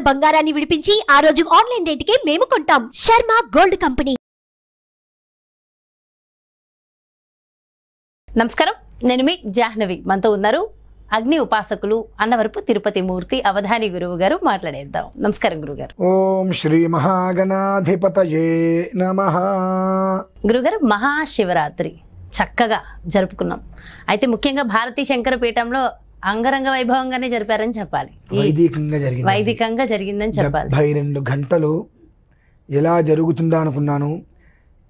బంగారాన్ని విడిపించి ఆ రోజు ఆన్లైన్ రేటుకే మేము కొంటాం. Sharma gold company. నమస్కారం, నేను మీ జాహ్నవి. మనతో ఉన్నారు అగ్ని ఉపాసకులు అన్నవరపు తిరుపతి మూర్తి అవధాని గురువు గారు. మాట్లాడేద్దాం. నమస్కారం గురుగారు. ఓం శ్రీ మహాగణాధిపతయే నమః. గురుగారు, మహాశివరాత్రి చక్కగా జరుపుకున్నాం. అయితే ముఖ్యంగా భారతీ శంకర పీఠంలో అంగరంగ వైభవంగానే జరిపారని చెప్పాలి. వైదికంగా జరిగిందని చెప్పాలి. 72 గంటలు ఎలా జరుగుతుందా అనుకున్నాను.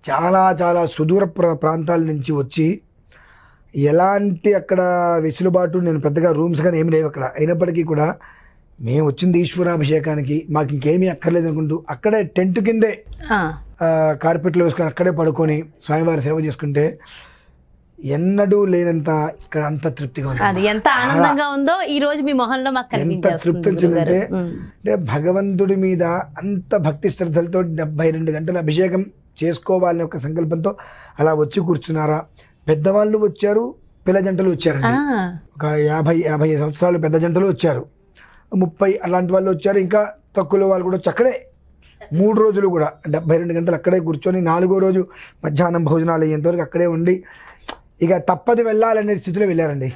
చాలా చాలా సుదూర ప్రాంతాల నుంచి వచ్చి ఎలాంటి అక్కడ వెసులుబాటు, నేను పెద్దగా రూమ్స్ కానీ ఏమి లేవు అక్కడ. అయినప్పటికీ కూడా మేము వచ్చింది ఈశ్వరాభిషేకానికి, మాకు ఇంకేమీ అక్కర్లేదు అనుకుంటూ అక్కడే టెంట్ కిందే కార్పెట్లు వేసుకొని అక్కడే పడుకొని స్వామివారి సేవ చేసుకుంటే ఎన్నడూ లేనంత ఇక్కడ అంత తృప్తిగా ఉంది. అది ఎంత ఆనందంగా ఉందో ఈ రోజు మీ మొహంలో మాకు ఎంత తృప్తి వచ్చిందంటే, అంటే భగవంతుడి మీద అంత భక్తి శ్రద్ధలతో 72 గంటల అభిషేకం చేసుకోవాలనే ఒక సంకల్పంతో అలా వచ్చి కూర్చున్నారా. పెద్దవాళ్ళు వచ్చారు, పిల్ల జంటలు వచ్చారండి. ఒక 50 సంవత్సరాలు పెద్ద జంటలు వచ్చారు, 30 అలాంటి వాళ్ళు వచ్చారు. ఇంకా తక్కువ వాళ్ళు కూడా వచ్చి అక్కడే 3 రోజులు కూడా 72 గంటలు అక్కడే కూర్చొని 4వ రోజు మధ్యాహ్నం భోజనాలు అయ్యేంతవరకు అక్కడే ఉండి ఇక తప్పది వెళ్ళాలనే స్థితిలో వెళ్ళారండి.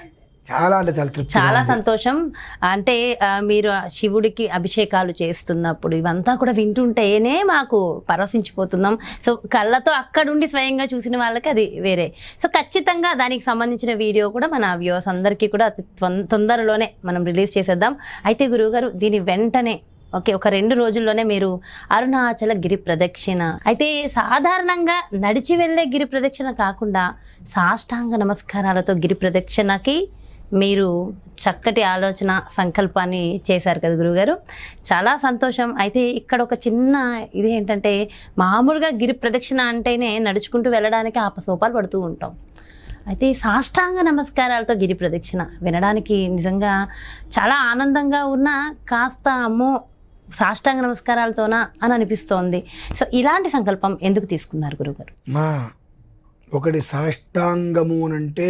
చాలా అంటే చాలా తృప్తి, చాలా సంతోషం. అంటే మీరు శివుడికి అభిషేకాలు చేస్తున్నప్పుడు ఇవంతా కూడా వింటుంటేనే మాకు పరవశించిపోతున్నాం. సో కళ్ళతో అక్కడుండి స్వయంగా చూసిన వాళ్ళకి అది వేరే. సో ఖచ్చితంగా దానికి సంబంధించిన వీడియో కూడా మన వ్యూవర్స్ అందరికీ కూడా తొందరలోనే మనం రిలీజ్ చేసేద్దాం. అయితే గురువుగారు, దీని వెంటనే ఒక 2 రోజుల్లోనే మీరు అరుణాచల గిరి ప్రదక్షిణ, అయితే సాధారణంగా నడిచి వెళ్ళే గిరి ప్రదక్షిణ కాకుండా సాష్టాంగ నమస్కారాలతో గిరి ప్రదక్షిణకి మీరు చక్కటి ఆలోచన సంకల్పాన్ని చేశారు కదా గురువుగారు. చాలా సంతోషం. అయితే ఇక్కడ ఒక చిన్న ఇది ఏంటంటే, మామూలుగా గిరి ప్రదక్షిణ అంటేనే నడుచుకుంటూ వెళ్ళడానికి ఆపసోపాలు పడుతూ ఉంటాం. అయితే సాష్టాంగ నమస్కారాలతో గిరి ప్రదక్షిణ వినడానికి నిజంగా చాలా ఆనందంగా ఉన్నా కాస్త అమ్మో సాష్టాంగ నమస్కారాలతోనా అని అనిపిస్తోంది. సో ఇలాంటి సంకల్పం ఎందుకు తీసుకున్నారు గురుగారు? ఒకటి సాష్టాంగము అంటే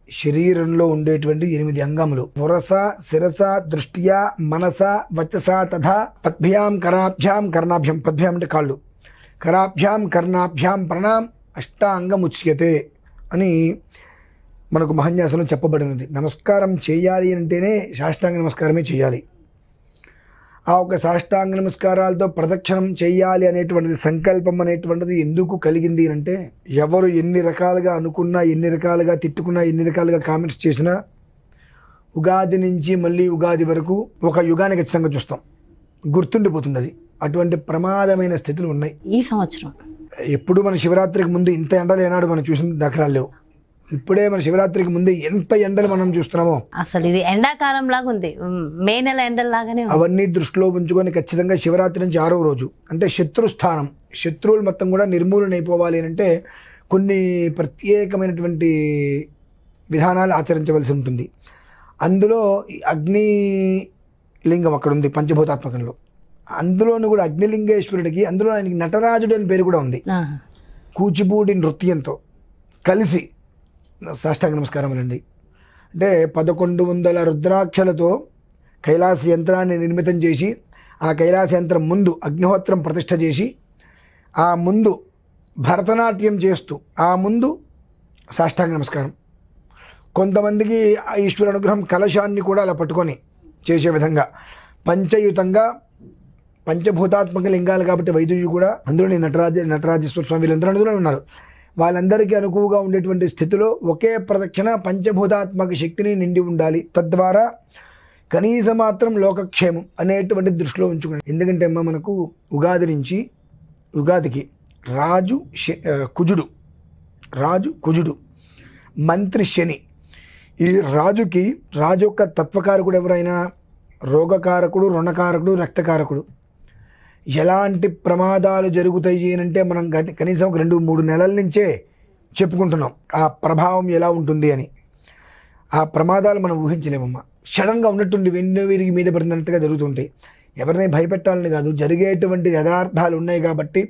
శరీరంలో ఉండేటువంటి 8 అంగములు. పురస, శిరస, దృష్ట్యా, మనస, వచస తథా పద్భ్యాం కరాభ్యాం కర్ణాభ్యాం. పద్భ్యాం అంటే కాళ్ళు, కరాభ్యాం కర్ణాభ్యాం ప్రణాం అష్టాంగముచ్యతే అని మనకు మహాన్యాసంలో చెప్పబడినది. నమస్కారం చేయాలి అంటేనే సాష్టాంగ నమస్కారమే చేయాలి. ఆ ఒక సాష్టాంగ నమస్కారాలతో ప్రదక్షిణం చేయాలి అనేటువంటిది సంకల్పం అనేటువంటిది ఎందుకు కలిగింది అంటే, ఎవరు ఎన్ని రకాలుగా అనుకున్నా, ఎన్ని రకాలుగా తిట్టుకున్నా, ఎన్ని రకాలుగా కామెంట్స్ చేసినా ఉగాది నుంచి మళ్ళీ ఉగాది వరకు ఒక యుగాన్ని ఖచ్చితంగా చూస్తాం, గుర్తుండిపోతుంది అది. అటువంటి ప్రమాదమైన స్థితులు ఉన్నాయి ఈ సంవత్సరం. ఎప్పుడు మన శివరాత్రికి ముందు ఇంత ఎండలు ఏనాడు మనం చూసిన దాఖలాలు లేవు. ఇప్పుడే మన శివరాత్రికి ముందే ఎంత ఎండలు మనం చూస్తున్నామో, అసలు ఇది ఎండాకాలం లాగా ఉంది, మే నెల ఎండల్లాగానే. అవన్నీ దృష్టిలో ఉంచుకొని ఖచ్చితంగా శివరాత్రి నుంచి 6వ రోజు అంటే శత్రుస్థానం, శత్రువులు మొత్తం కూడా నిర్మూలన అయిపోవాలి అంటే కొన్ని ప్రత్యేకమైనటువంటి విధానాలు ఆచరించవలసి ఉంటుంది. అందులో అగ్ని లింగం అక్కడ ఉంది పంచభూతాత్మకంలో. అందులోనూ కూడా అగ్నిలింగేశ్వరుడికి, అందులో ఆయనకి నటరాజుడు అని పేరు కూడా ఉంది. కూచిపూడి నృత్యంతో కలిసి సాష్టాంగ నమస్కారములండి. అంటే 1100 రుద్రాక్షలతో కైలాస యంత్రాన్ని నిర్మితం చేసి, ఆ కైలాస యంత్రం ముందు అగ్నిహోత్రం ప్రతిష్ఠ చేసి, ఆ ముందు భరతనాట్యం చేస్తూ, ఆ ముందు సాష్టాంగ నమస్కారం. కొంతమందికి ఈశ్వర అనుగ్రహం కలశాన్ని కూడా అలా పట్టుకొని చేసే విధంగా పంచయుతంగా, పంచభూతాత్మక లింగాలు కాబట్టి వైద్యులు కూడా అందులోని నటరాజేశ్వర స్వామి వీళ్ళందరూ అందులో ఉన్నారు. వాళ్ళందరికీ అనుకువగా ఉండేటువంటి స్థితిలో ఒకే ప్రదక్షిణ పంచభూతాత్మక శక్తిని నిండి ఉండాలి. తద్వారా కనీస మాత్రం లోకక్షేమం అనేటువంటి దృష్టిలో ఉంచుకోండి. ఎందుకంటే అమ్మ మనకు ఉగాది నుంచి ఉగాదికి రాజు కుజుడు మంత్రి శని. ఈ రాజు యొక్క తత్వకారకుడు ఎవరైనా రోగకారకుడు, రుణకారకుడు, రక్తకారకుడు. ఎలాంటి ప్రమాదాలు జరుగుతాయి అంటే మనం కనీసం ఒక 2-3 నెలల నుంచే చెప్పుకుంటున్నాం ఆ ప్రభావం ఎలా ఉంటుంది అని. ఆ ప్రమాదాలు మనం ఊహించలేమమ్మా. సడన్గా ఉన్నట్టుండి వీరికి మీద పడినట్టుగా జరుగుతుంటాయి. ఎవరిని భయపెట్టాలని కాదు, జరిగేటువంటి యథార్థాలు ఉన్నాయి కాబట్టి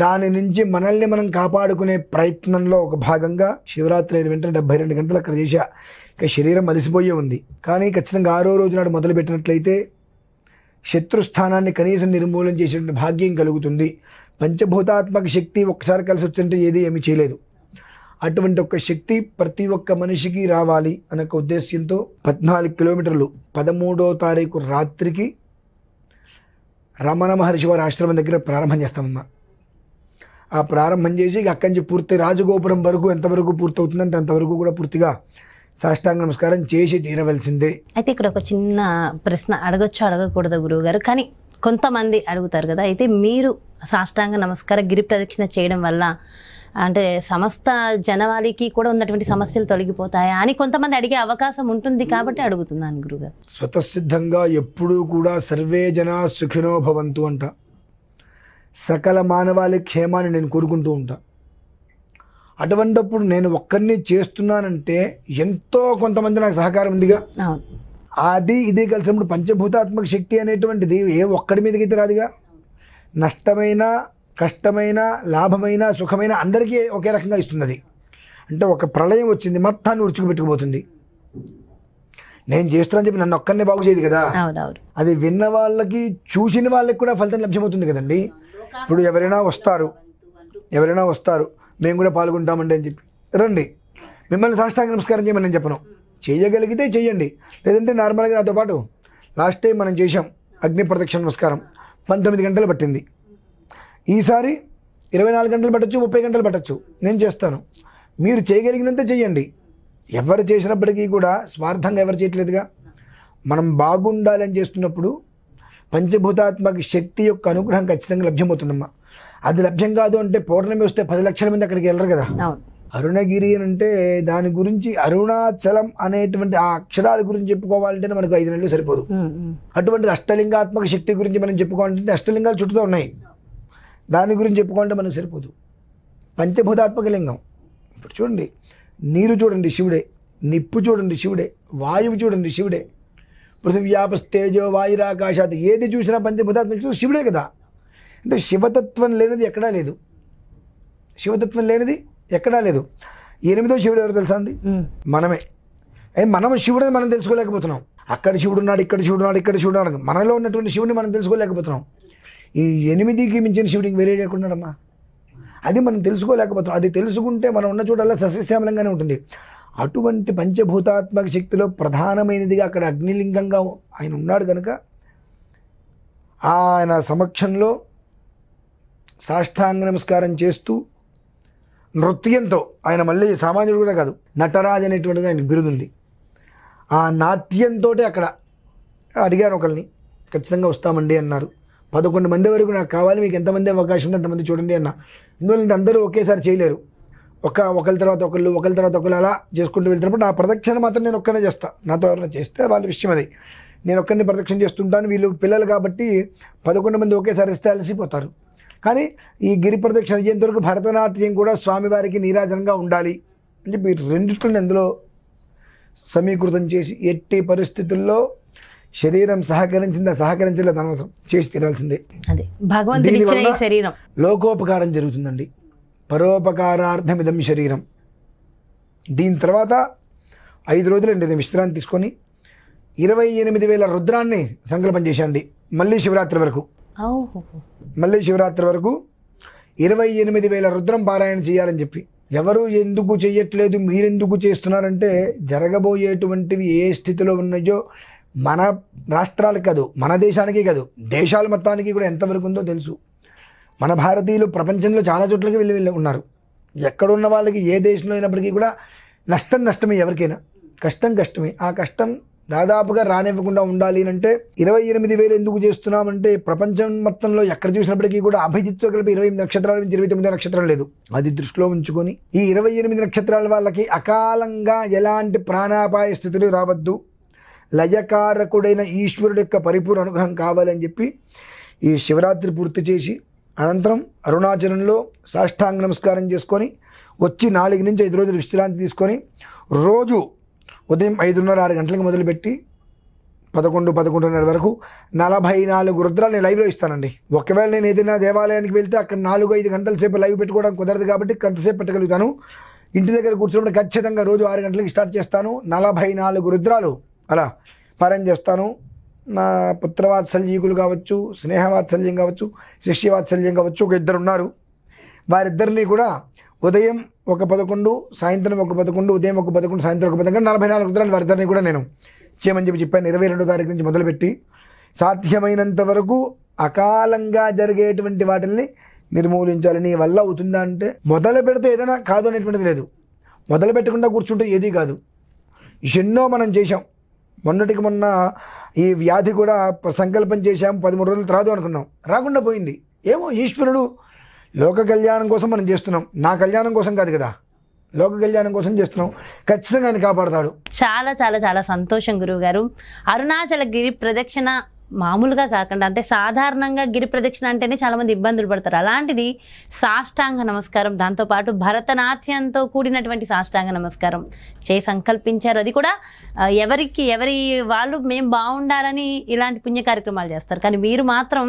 దాని నుంచి మనల్ని మనం కాపాడుకునే ప్రయత్నంలో ఒక భాగంగా శివరాత్రి అయిన వెంటనే 72 గంటలు అక్కడ చేశా. ఇక శరీరం అలసిపోయే ఉంది, కానీ ఖచ్చితంగా 6వ రోజు నాడు మొదలుపెట్టినట్లయితే శత్రుస్థానాన్ని కనీసం నిర్మూలన చేసేటువంటి భాగ్యం కలుగుతుంది. పంచభూతాత్మక శక్తి ఒక్కసారి కలిసి వచ్చింటే ఏమీ చేయలేదు. అటువంటి ఒక శక్తి ప్రతి ఒక్క మనిషికి రావాలి అనే ఒక ఉద్దేశ్యంతో 14 కిలోమీటర్లు 13వ తారీఖు రాత్రికి రమణ మహర్షి వారి ఆశ్రమం దగ్గర ప్రారంభం చేస్తామమ్మా. ఆ ప్రారంభం చేసి అక్కడి నుంచి పూర్తి రాజగోపురం వరకు ఎంతవరకు పూర్తవుతుందంటే అంతవరకు కూడా పూర్తిగా సాష్టాంగ నమస్కారం చేసి తీరవలసిందే. అయితే ఇక్కడ ఒక చిన్న ప్రశ్న అడగొచ్చు అడగకూడదు గురువు గారు, కానీ కొంతమంది అడుగుతారు కదా, అయితే మీరు సాష్టాంగ నమస్కార గిరి ప్రదక్షిణ చేయడం వల్ల అంటే సమస్త జనవాళికి కూడా ఉన్నటువంటి సమస్యలు తొలగిపోతాయా అని కొంతమంది అడిగే అవకాశం ఉంటుంది కాబట్టి అడుగుతున్నాను గురుగారు. స్వతసిద్ధంగా ఎప్పుడూ కూడా సర్వే జనా సుఖినో భవంతు అంట. సకల మానవాళి క్షేమాన్ని నేను కోరుకుంటూ ఉంటా. అటువంటిప్పుడు నేను ఒక్కరిని చేస్తున్నానంటే ఎంతో కొంతమంది నాకు సహకారం ఉందిగా. అది ఇది కలిసినప్పుడు పంచభూతాత్మక శక్తి అనేటువంటిది ఏ ఒక్కడి మీదకైతే రాదుగా. నష్టమైన కష్టమైన లాభమైన సుఖమైన అందరికీ ఒకే రకంగా ఇస్తుంది. అంటే ఒక ప్రళయం వచ్చింది మొత్తాన్ని ఉడుచుకుపెట్టుకుపోతుంది. నేను చేస్తున్నాను చెప్పి నన్ను ఒక్కరినే బాగు చేయదు కదా. అది విన్న వాళ్ళకి చూసిన వాళ్ళకి కూడా ఫలితం లభ్యమవుతుంది కదండి. ఇప్పుడు ఎవరైనా వస్తారు మేము కూడా పాల్గొంటామండి అని చెప్పి రండి, మిమ్మల్ని సాష్టాంగ నమస్కారం చేయమని నేను చెప్పను. చేయగలిగితే చెయ్యండి, లేదంటే నార్మల్గా నాతో పాటు లాస్ట్ టైం మనం చేసాం అగ్ని ప్రదక్షిణ నమస్కారం 19 గంటలు పట్టింది. ఈసారి 24 గంటలు పట్టచ్చు, 30 గంటలు పట్టచ్చు. నేను చేస్తాను, మీరు చేయగలిగినంత చెయ్యండి. ఎవరు చేసినప్పటికీ కూడా స్వార్థంగా ఎవరు చేయట్లేదుగా. మనం బాగుండాలని చేస్తున్నప్పుడు పంచభూతాత్మక శక్తి యొక్క అనుగ్రహం ఖచ్చితంగా లభ్యమవుతుందమ్మా. అది లభ్యం కాదు అంటే పౌర్ణమి వస్తే 10 లక్షల మంది అక్కడికి వెళ్ళరు కదా. అరుణగిరి అని అంటే దాని గురించి అరుణాచలం అనేటువంటి ఆ అక్షరాల గురించి చెప్పుకోవాలంటే మనకు 5 నెలలు సరిపోదు. అటువంటి అష్టలింగాత్మక శక్తి గురించి మనం చెప్పుకోవాలంటే అష్టలింగాలు చుట్టూ ఉన్నాయి, దాని గురించి చెప్పుకోవాలంటే మనకు సరిపోదు. పంచభూతాత్మక లింగం ఇప్పుడు చూడండి, నీరు చూడండి శివుడే, నిప్పు చూడండి శివుడే, వాయువు చూడండి శివుడే, పృథివ్యాపస్తేజో వాయురాకాశాత్ ఏది చూసినా పంచభూతాత్మక శివుడే కదా. అంటే శివతత్వం లేనిది ఎక్కడా లేదు. శివతత్వం లేనిది ఎక్కడా లేదు. 8వ శివుడు ఎవరు తెలుసా అండి? మనమే. మనం శివుడిని మనం తెలుసుకోలేకపోతున్నాం. అక్కడ శివుడు ఉన్నాడు, ఇక్కడ శివుడు ఉన్నాడు, ఇక్కడ శివుడు ఉన్నాడు. మనలో ఉన్నటువంటి శివుడిని మనం తెలుసుకోలేకపోతున్నాం. ఈ 8కి మించిన శివుడికి వేరే లేకున్నాడమ్మా. అది మనం తెలుసుకోలేకపోతున్నాం. అది తెలుసుకుంటే మనం ఉన్న చోటల్లా సస్యశ్యామలంగానే ఉంటుంది. అటువంటి పంచభూతాత్మక శక్తిలో ప్రధానమైనదిగా అక్కడ అగ్నిలింగంగా ఆయన ఉన్నాడు కనుక ఆయన సమక్షంలో సాష్టాంగ నమస్కారం చేస్తూ నృత్యంతో, ఆయన మళ్ళీ సామాన్యుడు కూడా కాదు, నటరాజ్ అనేటువంటిది ఆయన బిరుదుంది. ఆ నాట్యంతో అక్కడ అడిగాను ఒకరిని, ఖచ్చితంగా వస్తామండి అన్నారు. 11 మంది వరకు నాకు కావాలి, మీకు ఎంతమంది అవకాశం ఉంటే అంతమంది చూడండి అన్న. ఎందుకంటే అందరూ ఒకేసారి చేయలేరు, ఒకరి తర్వాత ఒకళ్ళు అలా చేసుకుంటూ వెళ్తున్నప్పుడు నా ప్రదక్షిణ మాత్రం నేను ఒక్కనే చేస్తాను. నాతో ఎవరైనా చేస్తే వాళ్ళ విషయం అది. నేను ఒక్కరిని ప్రదక్షిణ చేస్తుంటాను. వీళ్ళు పిల్లలు కాబట్టి 11 మంది ఒకేసారి ఇస్తే అలసిపోతారు. కానీ ఈ గిరి ప్రదక్షిణ అయ్యేంతవరకు భరతనాట్యం కూడా స్వామివారికి నీరాజనంగా ఉండాలి అని చెప్పి రెండిట్లను అందులో సమీకృతం చేసి ఎట్టి పరిస్థితుల్లో శరీరం సహకరించలేదు అనవసరం, చేసి తీరాల్సిందే. శరీరం లోకోపకారం జరుగుతుందండి. పరోపకారార్థమిదం శరీరం. దీని తర్వాత 5 రోజులండి నేను విశ్రాంతి తీసుకొని 28,000 రుద్రాన్ని సంకల్పం చేశాండి. మళ్ళీ శివరాత్రి వరకు 28,000 రుద్రం పారాయణ చేయాలని చెప్పి. ఎవరు ఎందుకు చెయ్యట్లేదు, మీరెందుకు చేస్తున్నారంటే జరగబోయేటువంటివి ఏ స్థితిలో ఉన్నాయో మన రాష్ట్రాలకు కాదు, మన దేశానికి కాదు, దేశాల మొత్తానికి కూడా ఎంతవరకు ఉందో తెలుసు. మన భారతీయులు ప్రపంచంలో చాలా చోట్లకి వెళ్ళి ఉన్నారు. ఎక్కడున్న వాళ్ళకి ఏ దేశంలో అయినప్పటికీ కూడా నష్టమే, ఎవరికైనా కష్టమే. ఆ కష్టం దాదాపుగా రానివ్వకుండా ఉండాలి అంటే 28,000 ఎందుకు చేస్తున్నామంటే ప్రపంచం మొత్తంలో ఎక్కడ చూసినప్పటికీ కూడా అభిజిత్తో కలిపి 28 నక్షత్రాల నుంచి 29 నక్షత్రం లేదు. అది దృష్టిలో ఉంచుకొని ఈ 28 నక్షత్రాల వాళ్ళకి అకాలంగా ఎలాంటి ప్రాణాపాయ స్థితులు రావద్దు, లయకారకుడైన ఈశ్వరుడు యొక్క పరిపూర్ణ అనుగ్రహం కావాలని చెప్పి ఈ శివరాత్రి పూర్తి చేసి అనంతరం అరుణాచలంలో సాష్టాంగ నమస్కారం చేసుకొని వచ్చి 4 నుంచి 5 రోజులు విశ్రాంతి తీసుకొని రోజు ఉదయం 5:30-6 గంటలకు మొదలుపెట్టి 11-11:30 వరకు 44 రుద్రాలు నేను లైవ్లో ఇస్తానండి. ఒకవేళ నేను ఏదైనా దేవాలయానికి వెళ్తే అక్కడ 4-5 గంటల సేపు లైవ్ పెట్టుకోవడానికి కుదరదు కాబట్టి కొంతసేపు పెట్టగలుగుతాను. ఇంటి దగ్గర కూర్చున్నప్పుడు ఖచ్చితంగా రోజు 6 గంటలకి స్టార్ట్ చేస్తాను. 44 రుద్రాలు అలా పారాయణ చేస్తాను. నా పుత్రవాత్సల్యకులు కావచ్చు, స్నేహవాత్సల్యం కావచ్చు, శిష్యవాత్సల్యం కావచ్చు, ఒక ఇద్దరు ఉన్నారు. వారిద్దరినీ కూడా ఉదయం ఒక 11, సాయంత్రం ఒక 11, ఉదయం ఒక 11, సాయంత్రం ఒక 11, 44 రుద్రాలు వారిద్దరినీ కూడా నేను చేయమని చెప్పాను. 22వ తారీఖు నుంచి మొదలుపెట్టి సాధ్యమైనంత వరకు అకాలంగా జరిగేటువంటి వాటిని నిర్మూలించాలి. నీ వల్ల అవుతుందా అంటే మొదలు పెడితే ఏదైనా కాదు అనేటువంటిది లేదు. మొదలు పెట్టకుండా కూర్చుంటే ఏదీ కాదు. ఎన్నో మనం చేశాం. మొన్నటికి మొన్న ఈ వ్యాధి కూడా సంకల్పం చేశాం, 13 రోజులు రాదు అనుకున్నాం, రాకుండా పోయింది. ఏమో ఈశ్వరుడు లోక కళ్యాణం కోసం మనం చేస్తున్నాం, నా కళ్యాణం కోసం కాదు కదా, లోక కళ్యాణం కోసం చేస్తున్నాం. ఖచ్చితంగా ఆయన కాపాడతాడు. చాలా చాలా చాలా సంతోషం గురువు గారు. అరుణాచల గిరి ప్రదక్షిణ మామూలుగా కాకుండా, అంటే సాధారణంగా గిరి ప్రదక్షిణ అంటేనే చాలామంది ఇబ్బందులు పడతారు. అలాంటిది సాష్టాంగ నమస్కారం, దాంతోపాటు భరతనాట్యంతో కూడినటువంటి సాష్టాంగ నమస్కారం చేసి సంకల్పించారు. అది కూడా ఎవరి వాళ్ళు మేము బాగుండాలని ఇలాంటి పుణ్య కార్యక్రమాలు చేస్తారు. కానీ మీరు మాత్రం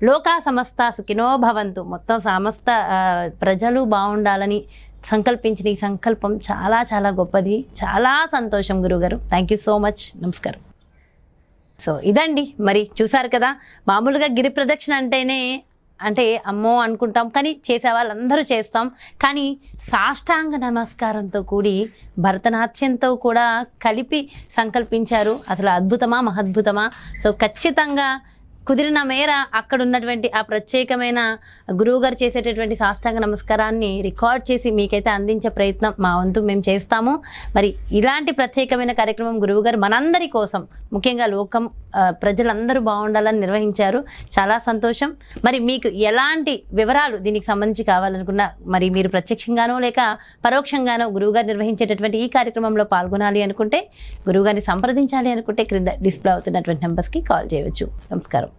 లోకా సమస్త సుఖినో భవంతు, మొత్తం సమస్త ప్రజలు బాగుండాలని సంకల్పించిన ఈ సంకల్పం చాలా చాలా గొప్పది. చాలా సంతోషం గురువుగారు. Thank you so much. నమస్కారం. సో ఇదండి, మరి చూసారు కదా, మామూలుగా గిరి ప్రదక్షిణ అంటేనే అంటే అమ్మో అనుకుంటాం, కానీ చేసే వాళ్ళందరూ చేస్తాం. కానీ సాష్టాంగ నమస్కారంతో కూడి భరతనాట్యంతో కూడా కలిపి సంకల్పించారు. అసలు అద్భుతమా మహద్భుతమా. సో ఖచ్చితంగా కుదిరిన మేర అక్కడ ఉన్నటువంటి ఆ ప్రత్యేకమైన గురువుగారు చేసేటటువంటి సాష్టాంగ నమస్కారాన్ని రికార్డ్ చేసి మీకైతే అందించే ప్రయత్నం మా వంతు మేము చేస్తాము. మరి ఇలాంటి ప్రత్యేకమైన కార్యక్రమం గురువుగారు మనందరి కోసం, ముఖ్యంగా లోకం ప్రజలందరూ బాగుండాలని నిర్వహించారు. చాలా సంతోషం. మరి మీకు ఎలాంటి వివరాలు దీనికి సంబంధించి కావాలనుకున్నా, మరి మీరు ప్రత్యక్షంగానో లేక పరోక్షంగానో గురువుగారు నిర్వహించేటటువంటి ఈ కార్యక్రమంలో పాల్గొనాలి అనుకుంటే, గురువుగారిని సంప్రదించాలి అనుకుంటే క్రింద డిస్ప్లే అవుతున్నటువంటి నెంబర్స్కి కాల్ చేయవచ్చు. నమస్కారం.